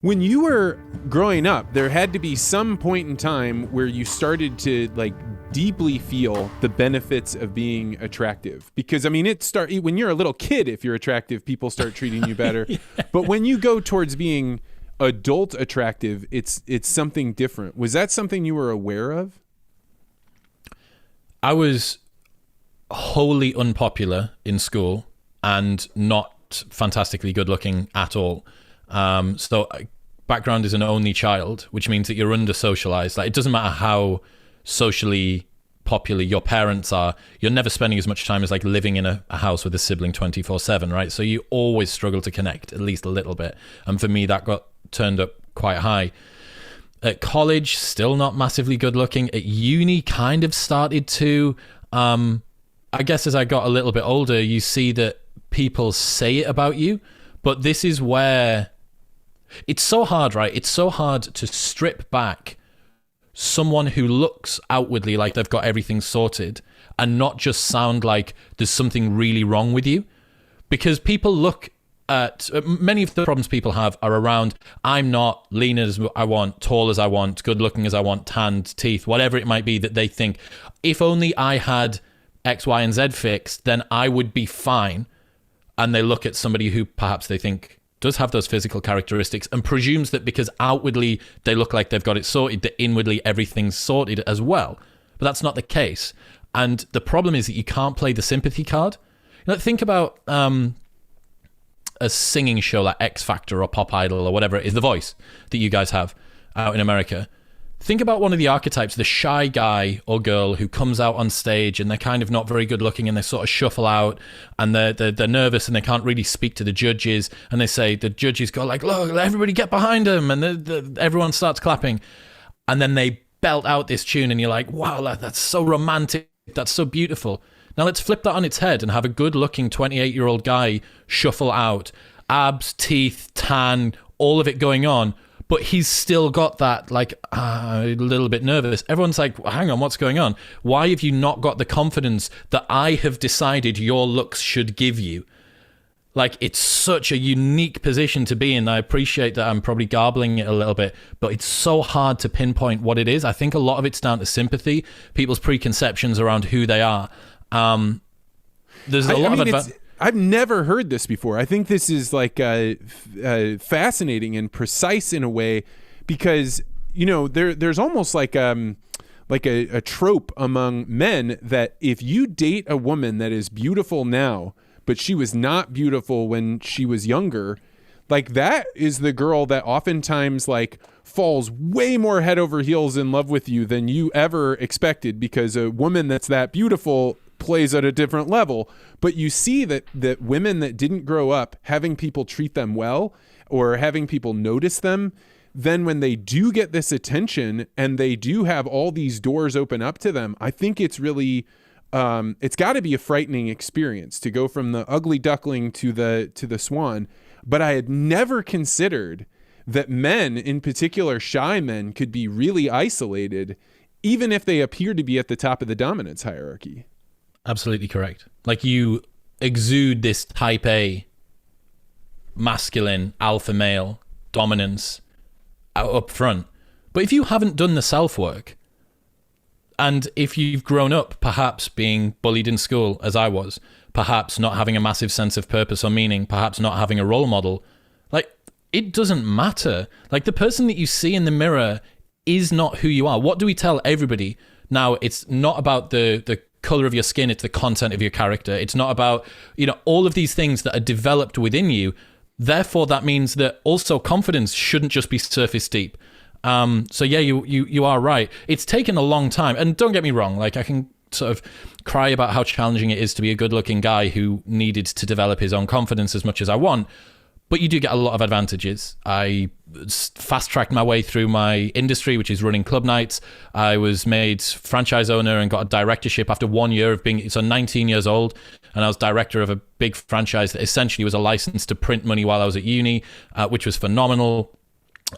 When you were growing up, there had to be some point in time where you started to like deeply feel the benefits of being attractive. Because I mean, when you're a little kid, if you're attractive, people start treating you better. Yeah. But when you go towards being adult attractive, it's something different. Was that something you were aware of? I was wholly unpopular in school and not fantastically good looking at all. So background is an only child, which means that you're under socialized. Like, it doesn't matter how socially popular your parents are, you're never spending as much time as like living in a house with a sibling 24/7, right? So you always struggle to connect at least a little bit. And for me, that got turned up quite high. At college, still not massively good looking. At uni, kind of started to. I guess as I got a little bit older, you see that people say it about you, but this is where it's so hard, right? It's so hard to strip back someone who looks outwardly like they've got everything sorted and not just sound like there's something really wrong with you. Because people look at, many of the problems people have are around, I'm not lean as I want, tall as I want, good looking as I want, tanned, teeth, whatever it might be that they think, if only I had X, Y, and Z fixed, then I would be fine. And they look at somebody who perhaps they think does have those physical characteristics and presumes that because outwardly they look like they've got it sorted, that inwardly everything's sorted as well. But that's not the case. And the problem is that you can't play the sympathy card. You know, think about a singing show like X Factor or Pop Idol or whatever it is, The Voice that you guys have out in America. Think about one of the archetypes, the shy guy or girl who comes out on stage and they're kind of not very good looking and they sort of shuffle out and they're nervous and they can't really speak to the judges, and they say, the judges go like, look, everybody get behind them, and everyone starts clapping, and then they belt out this tune and you're like, wow, that's so romantic, that's so beautiful. Now let's flip that on its head and have a good looking 28-year-old guy shuffle out, abs, teeth, tan, all of it going on, but he's still got that, like, a little bit nervous. Everyone's like, hang on, what's going on? Why have you not got the confidence that I have decided your looks should give you? Like, it's such a unique position to be in. I appreciate that I'm probably garbling it a little bit, but it's so hard to pinpoint what it is. I think a lot of it's down to sympathy, people's preconceptions around who they are. There's a lot of I've never heard this before. I think this is like fascinating and precise in a way, because you know there's almost like a trope among men that if you date a woman that is beautiful now, but she was not beautiful when she was younger, like that is the girl that oftentimes like falls way more head over heels in love with you than you ever expected, because a woman that's that beautiful plays at a different level. But you see that women that didn't grow up having people treat them well or having people notice them, then when they do get this attention and they do have all these doors open up to them, I think it's really it's got to be a frightening experience to go from the ugly duckling to the swan. But I had never considered that men, in particular shy men, could be really isolated even if they appear to be at the top of the dominance hierarchy. Absolutely correct. Like, you exude this type A masculine alpha male dominance up front. But if you haven't done the self-work, and if you've grown up perhaps being bullied in school, as I was, perhaps not having a massive sense of purpose or meaning, perhaps not having a role model, like, it doesn't matter. Like, the person that you see in the mirror is not who you are. What do we tell everybody? Now, it's not about the color of your skin, it's the content of your character. It's not about, you know, all of these things that are developed within you. Therefore, that means that also confidence shouldn't just be surface deep. So yeah, you are right. It's taken a long time, and don't get me wrong, like, I can sort of cry about how challenging it is to be a good-looking guy who needed to develop his own confidence as much as I want. But you do get a lot of advantages. I fast-tracked my way through my industry, which is running club nights. I was made franchise owner and got a directorship after 1 year of being, so 19 years old. And I was director of a big franchise that essentially was a license to print money while I was at uni, which was phenomenal.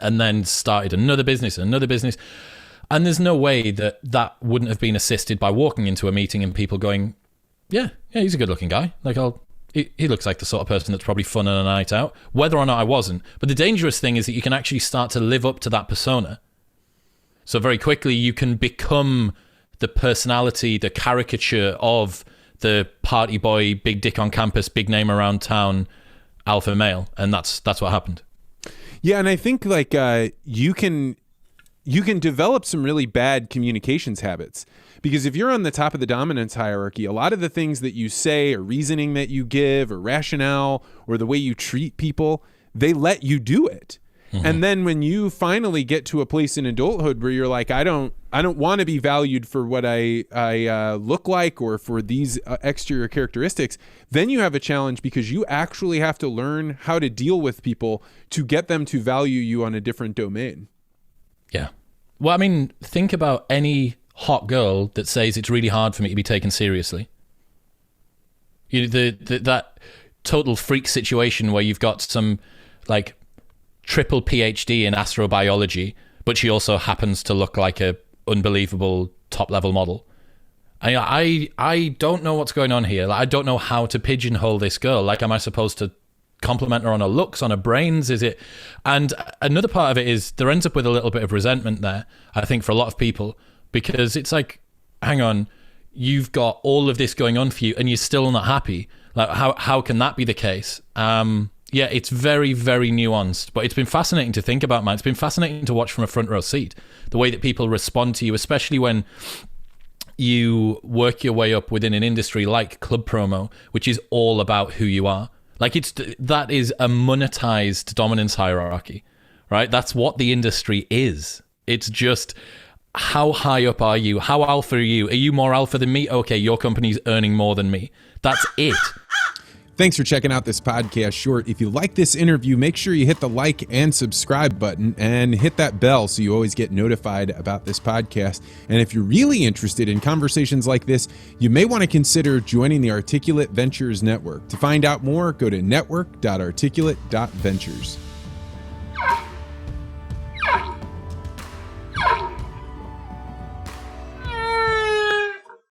And then started another business. And there's no way that wouldn't have been assisted by walking into a meeting and people going, yeah, he's a good-looking guy. Like, he looks like the sort of person that's probably fun on a night out, whether or not I wasn't. But the dangerous thing is that you can actually start to live up to that persona. So very quickly you can become the personality, the caricature of the party boy, big dick on campus, big name around town, alpha male. And that's what happened. Yeah, and I think like you can develop some really bad communications habits, because if you're on the top of the dominance hierarchy, a lot of the things that you say or reasoning that you give or rationale or the way you treat people, they let you do it. Mm-hmm. And then when you finally get to a place in adulthood where you're like, I don't want to be valued for what I look like or for these exterior characteristics, then you have a challenge, because you actually have to learn how to deal with people to get them to value you on a different domain. Yeah. Well, I mean, think about any hot girl that says it's really hard for me to be taken seriously. That total freak situation where you've got some like triple PhD in astrobiology, but she also happens to look like a unbelievable top level model. I don't know what's going on here. Like, I don't know how to pigeonhole this girl. Like, am I supposed to compliment her on her looks, on her brains? Is it? And another part of it is there ends up with a little bit of resentment there, I think, for a lot of people, because it's like, hang on, you've got all of this going on for you and you're still not happy. Like, how can that be the case? Yeah, it's very, very nuanced, but it's been fascinating to think about, man. It's been fascinating to watch from a front row seat, the way that people respond to you, especially when you work your way up within an industry like club promo, which is all about who you are. Like, that is a monetized dominance hierarchy, right? That's what the industry is. It's just, how high up are you? How alpha are you? Are you more alpha than me? Okay, your company's earning more than me. That's it. Thanks for checking out this podcast short. If you like this interview, make sure you hit the like and subscribe button and hit that bell so you always get notified about this podcast. And if you're really interested in conversations like this, you may want to consider joining the Articulate Ventures Network. To find out more, go to network.articulate.ventures.